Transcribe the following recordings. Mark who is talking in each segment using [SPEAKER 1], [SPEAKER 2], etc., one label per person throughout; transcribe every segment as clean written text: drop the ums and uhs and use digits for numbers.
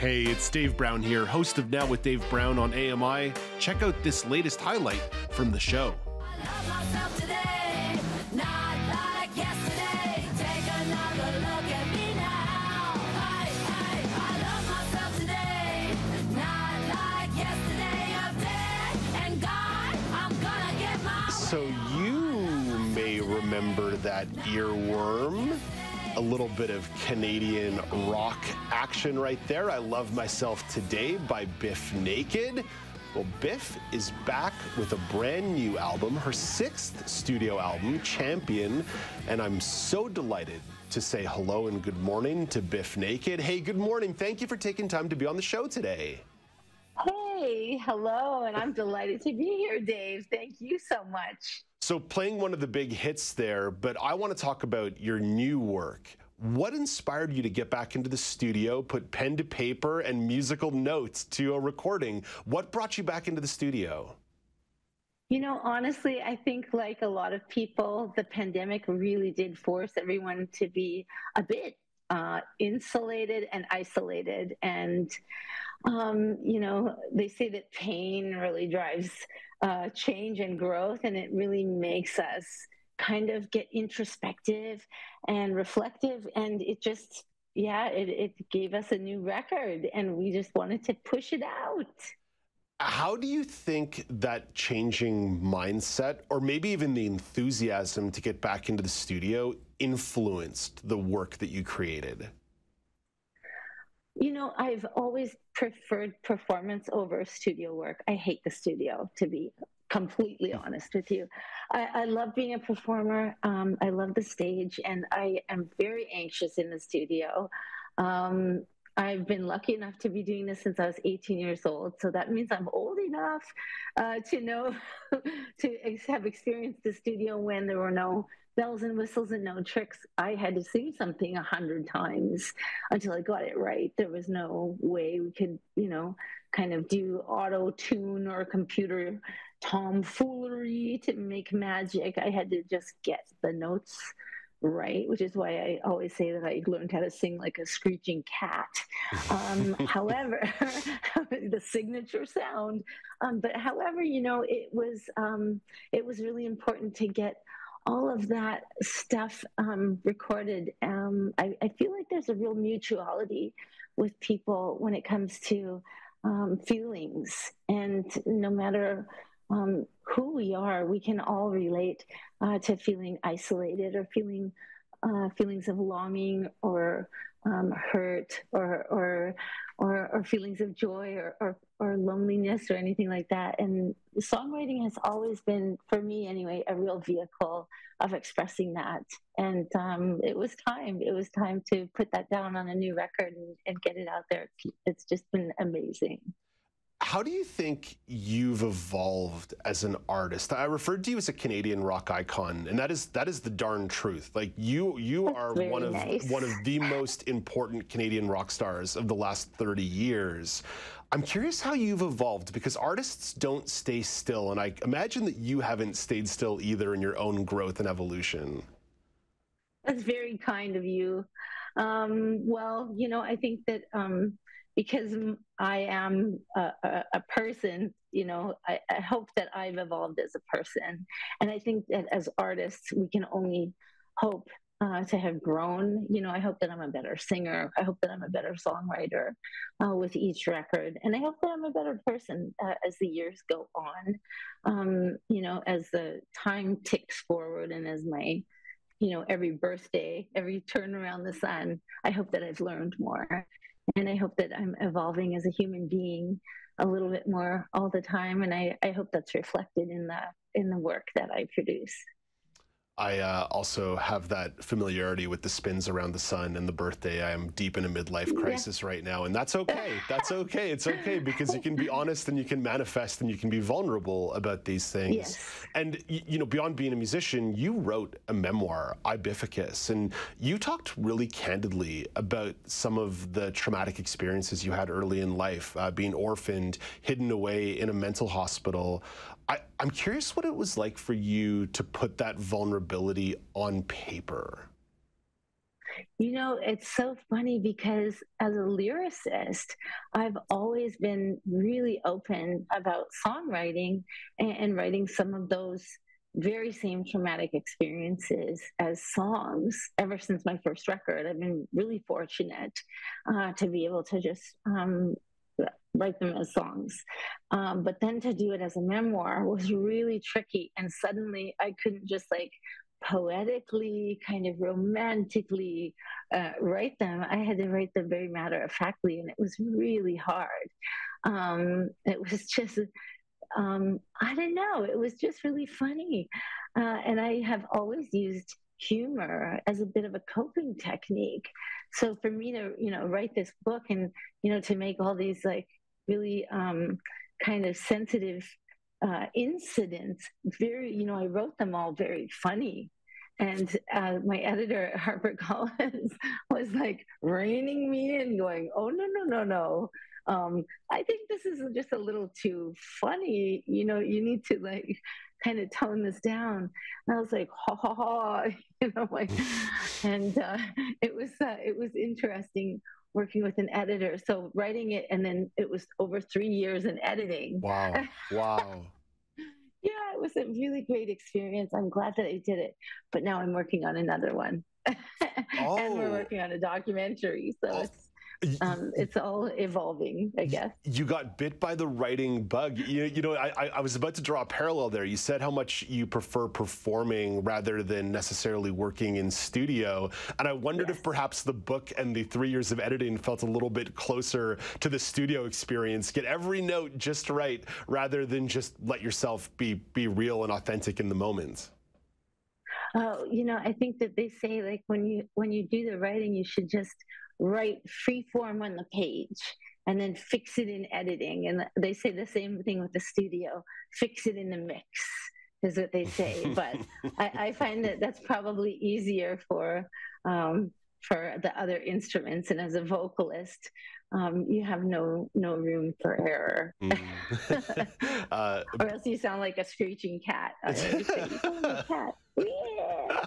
[SPEAKER 1] Hey, it's Dave Brown here, host of Now with Dave Brown on AMI. Check out this latest highlight from the show.
[SPEAKER 2] I love myself today, not like yesterday. Take another look at me now. I love myself today, not like yesterday. I'm dead and gone. I'm gonna get my way.
[SPEAKER 1] So you may remember that earworm. A little bit of Canadian rock action right there. I Love Myself Today by Bif Naked. Well, Bif is back with a brand new album, her 6th studio album, Champion, and I'm so delighted to say hello and good morning to Bif Naked. Hey, good morning. Thank you for taking time to be on the show today.
[SPEAKER 3] Hey, hello, and I'm delighted to be here, Dave. Thank you so much.
[SPEAKER 1] So playing one of the big hits there, but I want to talk about your new work. What inspired you to get back into the studio, put pen to paper and musical notes to a recording? What brought you back into the studio?
[SPEAKER 3] You know, honestly, I think like a lot of people, the pandemic really did force everyone to be a bit insulated and isolated. And, you know, they say that pain really drives change and growth, and it really makes us kind of get introspective and reflective. And it just, yeah, it gave us a new record, and we just wanted to push it out.
[SPEAKER 1] How do you think that changing mindset, or maybe even the enthusiasm to get back into the studio, influenced the work that you created?
[SPEAKER 3] You know, I've always preferred performance over studio work. I hate the studio, to be completely honest with you. I love being a performer. I love the stage, and I am very anxious in the studio. I've been lucky enough to be doing this since I was 18 years old. So that means I'm old enough to know, to have experienced the studio when there were no bells and whistles and no tricks. I had to sing something 100 times until I got it right. There was no way we could, you know, kind of do auto tune or computer tomfoolery to make magic. I had to just get the notes right, which is why I always say that I learned how to sing like a screeching cat. However, the signature sound. But however, you know, it was really important to get all of that stuff recorded. I feel like there's a real mutuality with people when it comes to feelings, and no matter who we are, we can all relate to feeling isolated or feeling feelings of longing or hurt or feelings of joy or loneliness or anything like that. And songwriting has always been, for me anyway, a real vehicle of expressing that. And it was time to put that down on a new record and get it out there. It's just been amazing.
[SPEAKER 1] How do you think you've evolved as an artist? I referred to you as a Canadian rock icon, and that is the darn truth. Like you are one of the most important Canadian rock stars of the last 30 years. I'm curious how you've evolved, because artists don't stay still, and I imagine that you haven't stayed still either in your own growth and evolution.
[SPEAKER 3] That's very kind of you. Well, you know, I think that because I am a person, you know, I hope that I've evolved as a person. And I think that as artists, we can only hope to have grown. You know, I hope that I'm a better singer. I hope that I'm a better songwriter with each record. And I hope that I'm a better person as the years go on. You know, as the time ticks forward, and as my, you know, every birthday, every turn around the sun, I hope that I've learned more. And I hope that I'm evolving as a human being a little bit more all the time. And I hope that's reflected in the work that I produce.
[SPEAKER 1] I also have that familiarity with the spins around the sun and the birthday. I am deep in a midlife crisis right now, and that's okay. That's okay. It's okay, because you can be honest and you can manifest and you can be vulnerable about these things.
[SPEAKER 3] Yes.
[SPEAKER 1] And, you know, beyond being a musician, you wrote a memoir, Ibificus, and you talked really candidly about some of the traumatic experiences you had early in life, being orphaned, hidden away in a mental hospital. I'm curious what it was like for you to put that vulnerability on paper.
[SPEAKER 3] You know, it's so funny because as a lyricist, I've always been really open about songwriting and writing some of those very same traumatic experiences as songs ever since my first record. I've been really fortunate to be able to just write them as songs. But then to do it as a memoir was really tricky. And suddenly I couldn't just like poetically, kind of romantically write them. I had to write them very matter of factly, and it was really hard. It was just, I don't know, it was just really funny. And I have always used humor as a bit of a coping technique. So for me to, write this book and, to make all these like really kind of sensitive incidents very, I wrote them all very funny. And my editor at HarperCollins was like reining me in, going, "Oh no, no, no, no! I think this is just a little too funny. You need to like kind of tone this down." And I was like, "Ha ha ha!" like, and it was interesting working with an editor. So writing it, and then it was over 3 years in editing.
[SPEAKER 1] Wow. Wow.
[SPEAKER 3] Yeah, it was a really great experience. I'm glad that I did it. But now I'm working on another one. And we're
[SPEAKER 1] Oh,
[SPEAKER 3] working on a documentary. So
[SPEAKER 1] oh,
[SPEAKER 3] it's all evolving, I guess.
[SPEAKER 1] you got bit by the writing bug. I was about to draw a parallel there. You said how much you prefer performing rather than necessarily working in studio. And I wondered if perhaps the book and the 3 years of editing felt a little bit closer to the studio experience. Get every note just right rather than just let yourself be real and authentic in the moment.
[SPEAKER 3] Oh, I think that they say like when you do the writing, you should just write free form on the page and then fix it in editing. And they say the same thing with the studio, fix it in the mix is what they say. But I find that that's probably easier for the other instruments. And as a vocalist, you have no room for error. Or else you sound like a screeching cat. You sound like a cat. Yeah.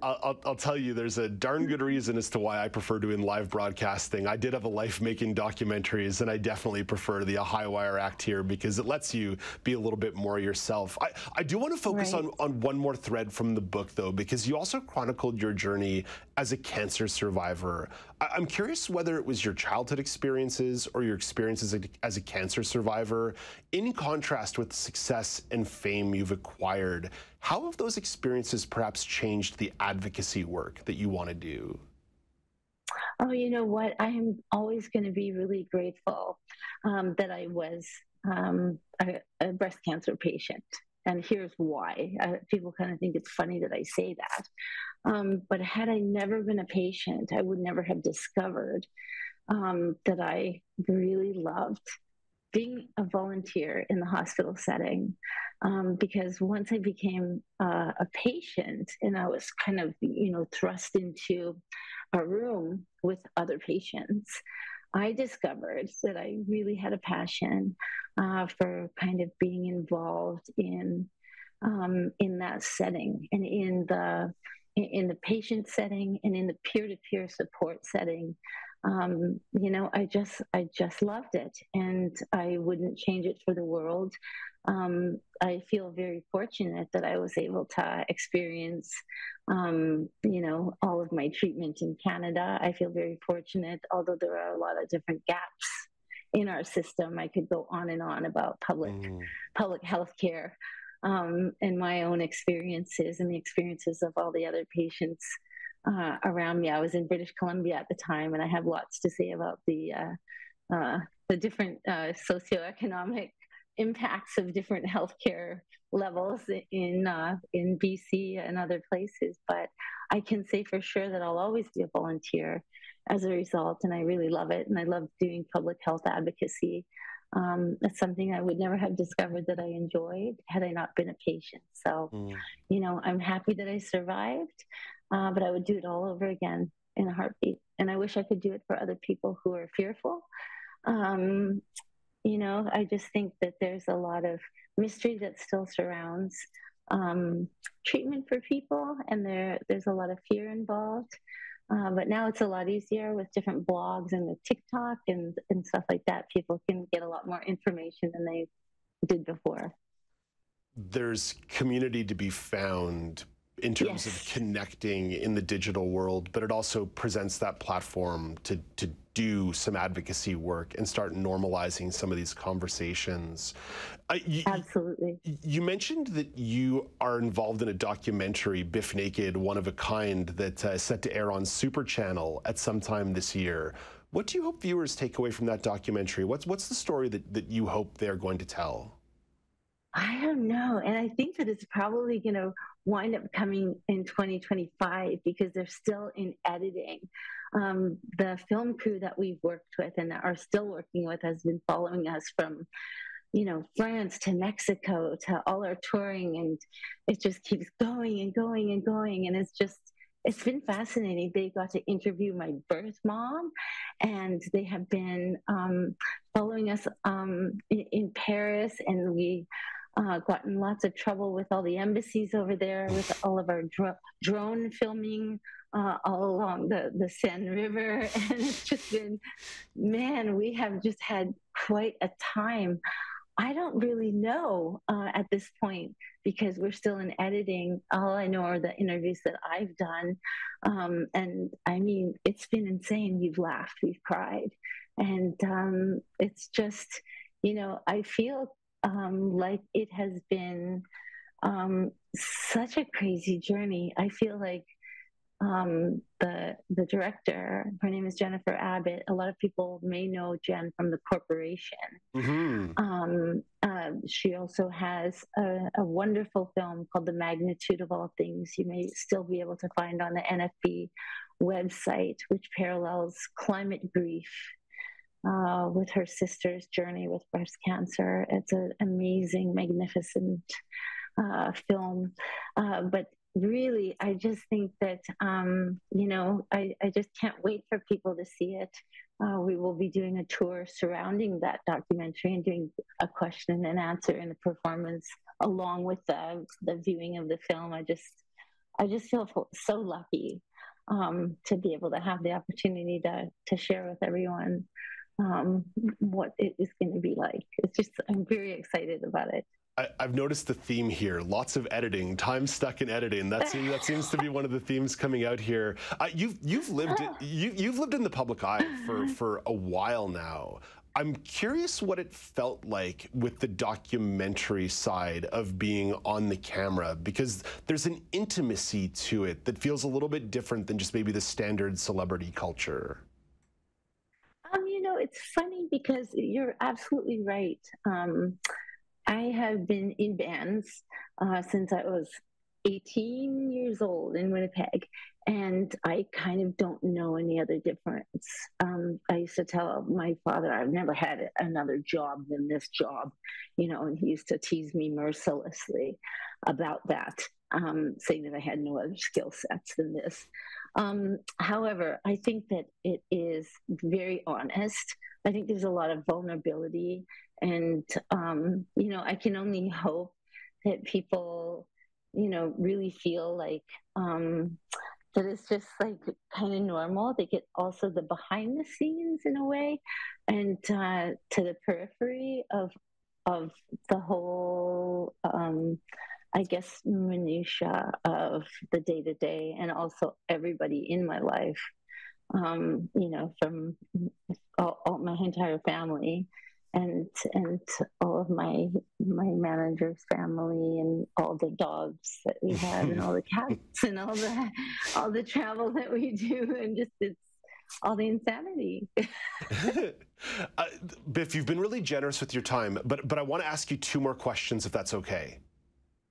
[SPEAKER 1] I'll tell you, there's a darn good reason as to why I prefer doing live broadcasting. I did have a life making documentaries, and I definitely prefer the high wire act here because it lets you be a little bit more yourself. I do want to focus
[SPEAKER 3] Right.
[SPEAKER 1] on one more thread from the book, though, because you also chronicled your journey as a cancer survivor. I'm curious whether it was your childhood experiences or your experiences as a cancer survivor, in contrast with the success and fame you've acquired. How have those experiences perhaps changed the advocacy work that you want to do?
[SPEAKER 3] Oh, you know what? I am always going to be really grateful that I was a breast cancer patient. And here's why. People kind of think it's funny that I say that. But had I never been a patient, I would never have discovered that I really loved being a volunteer in the hospital setting. Because once I became a patient and I was kind of, thrust into a room with other patients, I discovered that I really had a passion for kind of being involved in that setting and in the patient setting and in the peer-to-peer support setting. I just loved it, and I wouldn't change it for the world. I feel very fortunate that I was able to experience, all of my treatment in Canada. I feel very fortunate, although there are a lot of different gaps in our system. I could go on and on about public health care and my own experiences and the experiences of all the other patients around me. I was in British Columbia at the time, and I have lots to say about the different socioeconomic impacts of different healthcare levels in BC and other places. But I can say for sure that I'll always be a volunteer as a result, and I really love it. And I love doing public health advocacy. It's something I would never have discovered that I enjoyed had I not been a patient. So, I'm happy that I survived, but I would do it all over again in a heartbeat. And I wish I could do it for other people who are fearful. I just think that there's a lot of mystery that still surrounds treatment for people, and there's a lot of fear involved. But now it's a lot easier with different blogs and with TikTok and stuff like that. People can get a lot more information than they did before.
[SPEAKER 1] There's community to be found in terms of connecting in the digital world, but it also presents that platform to do some advocacy work and start normalizing some of these conversations.
[SPEAKER 3] Absolutely.
[SPEAKER 1] You mentioned that you are involved in a documentary, Bif Naked, One of a Kind, that is set to air on Super Channel at some time this year. What do you hope viewers take away from that documentary? What's the story that you hope they're going to tell?
[SPEAKER 3] I don't know. And I think that it's probably going to wind up coming in 2025 because they're still in editing. The film crew that we've worked with and that are still working with has been following us from, France to Mexico to all our touring. And it just keeps going and going and going. And it's been fascinating. They got to interview my birth mom, and they have been following us in Paris, and we got in lots of trouble with all the embassies over there with all of our drone filming all along the Seine River. And it's just been, man, we have just had quite a time. I don't really know at this point because we're still in editing. All I know are the interviews that I've done. And I mean, it's been insane. We've laughed, we've cried. And it's just, I feel like it has been such a crazy journey. I feel like the director, her name is Jennifer Abbott. A lot of people may know Jen from The Corporation. She also has a wonderful film called The Magnitude of All Things. You may still be able to find on the NFB website, which parallels climate grief with her sister's journey with breast cancer. It's an amazing, magnificent film. But really, I just think that, I just can't wait for people to see it. We will be doing a tour surrounding that documentary and doing a question and answer and a performance along with the viewing of the film. I just feel so lucky to be able to have the opportunity to share with everyone what it is going to be like. I'm very excited about it.
[SPEAKER 1] I've noticed the theme here. Lots of editing, time stuck in editing. That seems to be one of the themes coming out here. You've lived in the public eye for a while now. I'm curious what it felt like with the documentary side of being on the camera, because there's an intimacy to it that feels a little bit different than just maybe the standard celebrity culture.
[SPEAKER 3] It's funny because you're absolutely right. I have been in bands since I was 18 years old in Winnipeg, and I kind of don't know any other difference. I used to tell my father I've never had another job than this job, and he used to tease me mercilessly about that, saying that I had no other skill sets than this. However, I think that it is very honest. I think there's a lot of vulnerability, and I can only hope that people, really feel like that it's just like kind of normal. They get also the behind the scenes in a way, and to the periphery of the whole, I guess, minutia of the day to day, and also everybody in my life. From all my entire family, and all of my manager's family, and all the dogs that we have, and all the cats, and all the travel that we do, and just it's all the insanity.
[SPEAKER 1] Bif, you've been really generous with your time, but I want to ask you two more questions, if that's okay.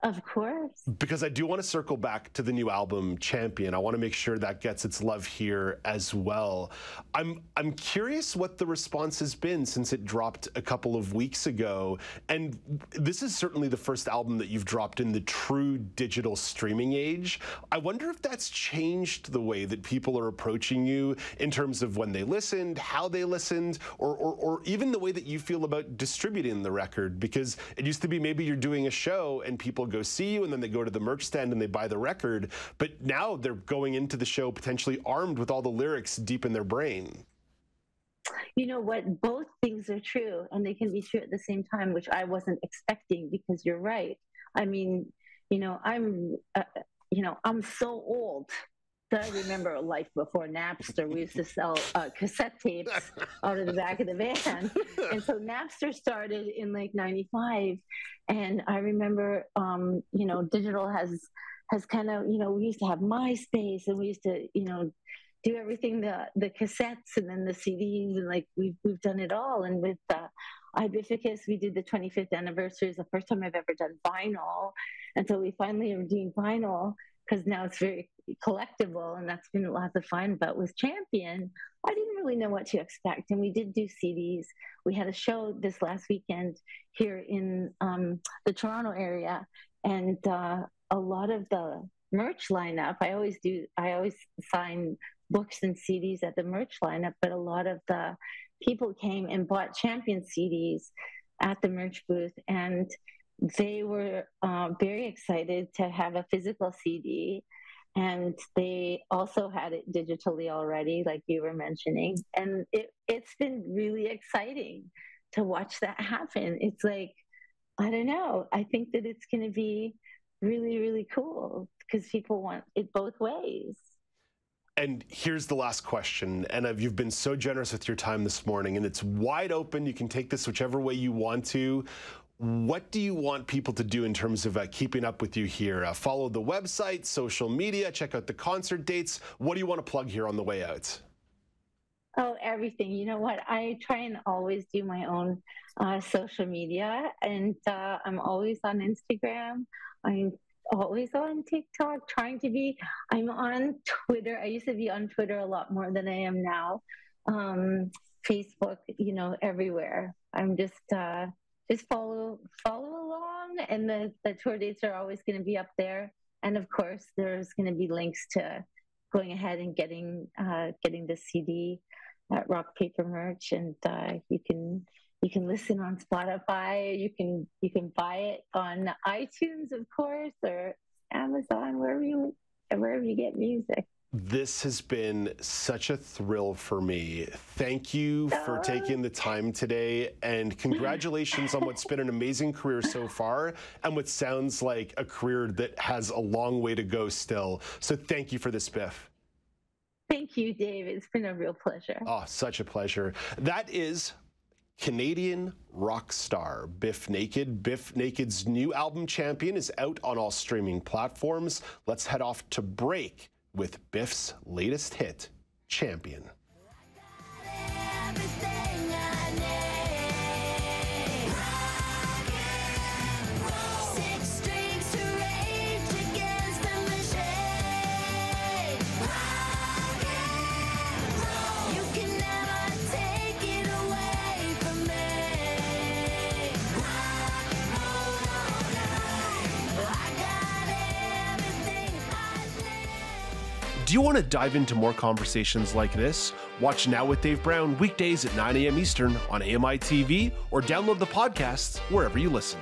[SPEAKER 3] Of course.
[SPEAKER 1] Because I do want to circle back to the new album, Champion. I want to make sure that gets its love here as well. I'm curious what the response has been since it dropped a couple of weeks ago. And this is certainly the first album that you've dropped in the true digital streaming age. I wonder if that's changed the way that people are approaching you in terms of when they listened, how they listened, or even the way that you feel about distributing the record. Because it used to be maybe you're doing a show and people go see you, and then they go to the merch stand and they buy the record. But now they're going into the show potentially armed with all the lyrics deep in their brain.
[SPEAKER 3] You know what? Both things are true, and they can be true at the same time, which I wasn't expecting, because you're right. I mean, I'm so old that I remember a life before Napster. We used to sell cassette tapes out of the back of the van. And so Napster started in like 95. And I remember, digital has kind of, we used to have MySpace, and we used to, do everything, the cassettes and then the CDs, and like we've done it all. And with Ibifficus, we did the 25th anniversary. It's the first time I've ever done vinyl. And so we finally are doing vinyl, because now it's very collectible, and that's been lots of fun. But with Champion, I didn't really know what to expect. And we did do CDs. We had a show this last weekend here in the Toronto area, and a lot of the merch lineup, I always sign books and CDs at the merch lineup, but a lot of the people came and bought Champion CDs at the merch booth, and they were very excited to have a physical CD, and they also had it digitally already, like you were mentioning. And it's been really exciting to watch that happen. It's like, I don't know, I think that it's going to be really, really cool, because people want it both ways.
[SPEAKER 1] And here's the last question, and you've been so generous with your time this morning, and it's wide open. You can take this whichever way you want to. What do you want people to do in terms of keeping up with you here? Follow the website, social media, check out the concert dates. What do you want to plug here on the way out?
[SPEAKER 3] Oh, everything. You know what? I try and always do my own social media, and I'm always on Instagram. I'm always on TikTok, I'm on Twitter. I used to be on Twitter a lot more than I am now. Facebook, everywhere. I'm just follow along, and the tour dates are always going to be up there. And of course, there's going to be links to going ahead and getting the CD at Rock Paper Merch, and you can listen on Spotify. You can buy it on iTunes, of course, or Amazon, wherever you get music.
[SPEAKER 1] This has been such a thrill for me. Thank you for taking the time today, and congratulations on what's been an amazing career so far, and what sounds like a career that has a long way to go still. So thank you for this, Bif.
[SPEAKER 3] Thank you, Dave. It's been a real pleasure.
[SPEAKER 1] Oh, such a pleasure. That is Canadian rock star Bif Naked. Bif Naked's new album, Champion, is out on all streaming platforms. Let's head off to break with Bif's latest hit, Champion. Do you want to dive into more conversations like this? Watch Now with Dave Brown weekdays at 9 a.m. Eastern on AMI TV, or download the podcasts wherever you listen.